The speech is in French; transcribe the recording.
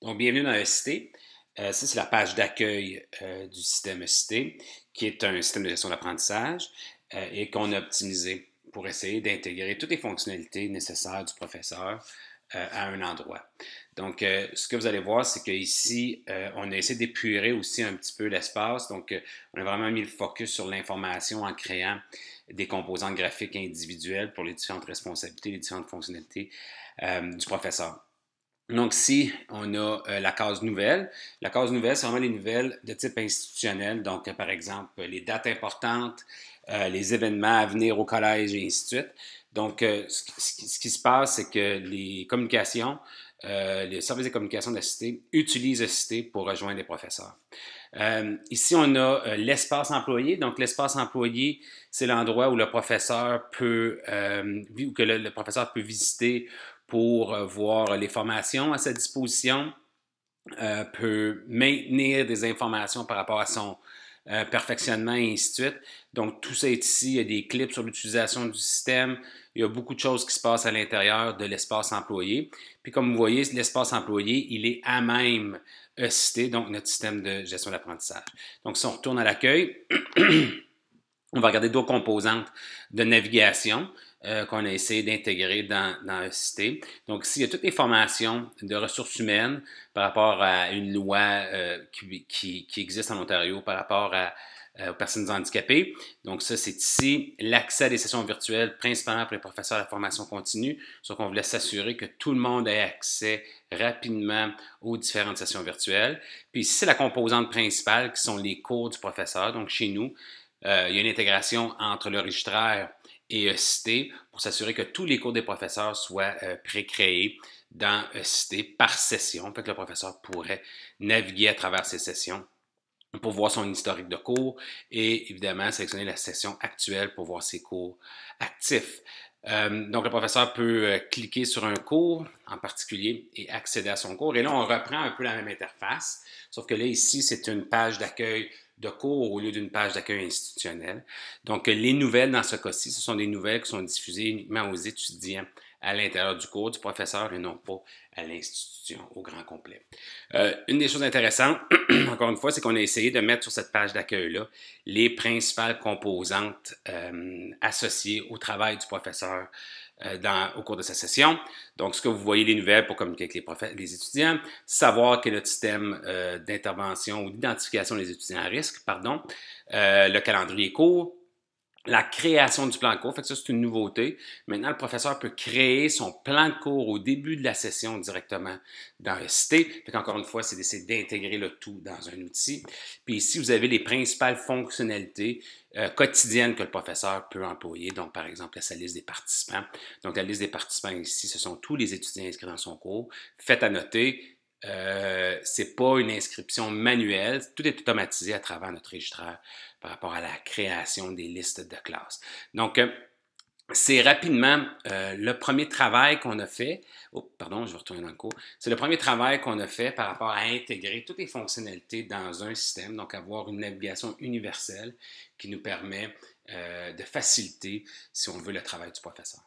Donc, bienvenue dans ECT. Ça, c'est la page d'accueil du système ECT, qui est un système de gestion d'apprentissage et qu'on a optimisé pour essayer d'intégrer toutes les fonctionnalités nécessaires du professeur à un endroit. Donc, ce que vous allez voir, c'est qu'ici, on a essayé d'épurer aussi un petit peu l'espace. Donc, on a vraiment mis le focus sur l'information en créant des composantes graphiques individuelles pour les différentes responsabilités, les différentes fonctionnalités du professeur. Donc, ici, on a la case nouvelle. La case nouvelle, c'est vraiment les nouvelles de type institutionnel. Donc, par exemple, les dates importantes, les événements à venir au collège et ainsi de suite. Donc, ce qui se passe, c'est que les communications, les services de communication de la cité utilisent la cité pour rejoindre les professeurs. Ici, on a l'espace employé. Donc, l'espace employé, c'est l'endroit où le professeur peut, que le professeur peut visiter pour voir les formations à sa disposition, peut maintenir des informations par rapport à son perfectionnement et ainsi de suite. Donc, tout ça est ici. Il y a des clips sur l'utilisation du système. Il y a beaucoup de choses qui se passent à l'intérieur de l'espace employé. Puis, comme vous voyez, l'espace employé, il est à même cité, donc notre système de gestion d'apprentissage. Donc, si on retourne à l'accueil, on va regarder d'autres composantes de navigation qu'on a essayé d'intégrer dans ECT. Donc, ici, il y a toutes les formations de ressources humaines par rapport à une loi qui existe en Ontario par rapport aux personnes handicapées. Donc, ça, c'est ici l'accès à des sessions virtuelles, principalement pour les professeurs de la formation continue. Donc, on voulait s'assurer que tout le monde ait accès rapidement aux différentes sessions virtuelles. Puis ici, c'est la composante principale qui sont les cours du professeur. Donc, chez nous, il y a une intégration entre le registraire et ECT pour s'assurer que tous les cours des professeurs soient pré-créés dans ECT par session. Fait que le professeur pourrait naviguer à travers ces sessions pour voir son historique de cours et évidemment sélectionner la session actuelle pour voir ses cours actifs. Donc, le professeur peut cliquer sur un cours en particulier et accéder à son cours. Et là, on reprend un peu la même interface, sauf que là, ici, c'est une page d'accueil de cours au lieu d'une page d'accueil institutionnelle. Donc, les nouvelles dans ce cas-ci, ce sont des nouvelles qui sont diffusées uniquement aux étudiants à l'intérieur du cours du professeur et non pas à l'institution au grand complet. Une des choses intéressantes, encore une fois, c'est qu'on a essayé de mettre sur cette page d'accueil-là les principales composantes associées au travail du professeur au cours de sa session. Donc, ce que vous voyez, les nouvelles pour communiquer avec les étudiants, savoir quel est notre système d'intervention ou d'identification des étudiants à risque, le calendrier court, la création du plan de cours, fait que ça, c'est une nouveauté. Maintenant, le professeur peut créer son plan de cours au début de la session directement dans ECT. Fait qu'encore une fois, c'est d'essayer d'intégrer le tout dans un outil. Puis ici, vous avez les principales fonctionnalités quotidiennes que le professeur peut employer. Donc, par exemple, sa liste des participants. Donc, la liste des participants ici, ce sont tous les étudiants inscrits dans son cours. Faites à noter, c'est pas une inscription manuelle, tout est automatisé à travers notre registraire par rapport à la création des listes de classes. Donc, c'est rapidement le premier travail qu'on a fait. Oh, pardon, je vais retourner dans le cours. C'est le premier travail qu'on a fait par rapport à intégrer toutes les fonctionnalités dans un système, donc avoir une navigation universelle qui nous permet de faciliter, si on veut, le travail du professeur.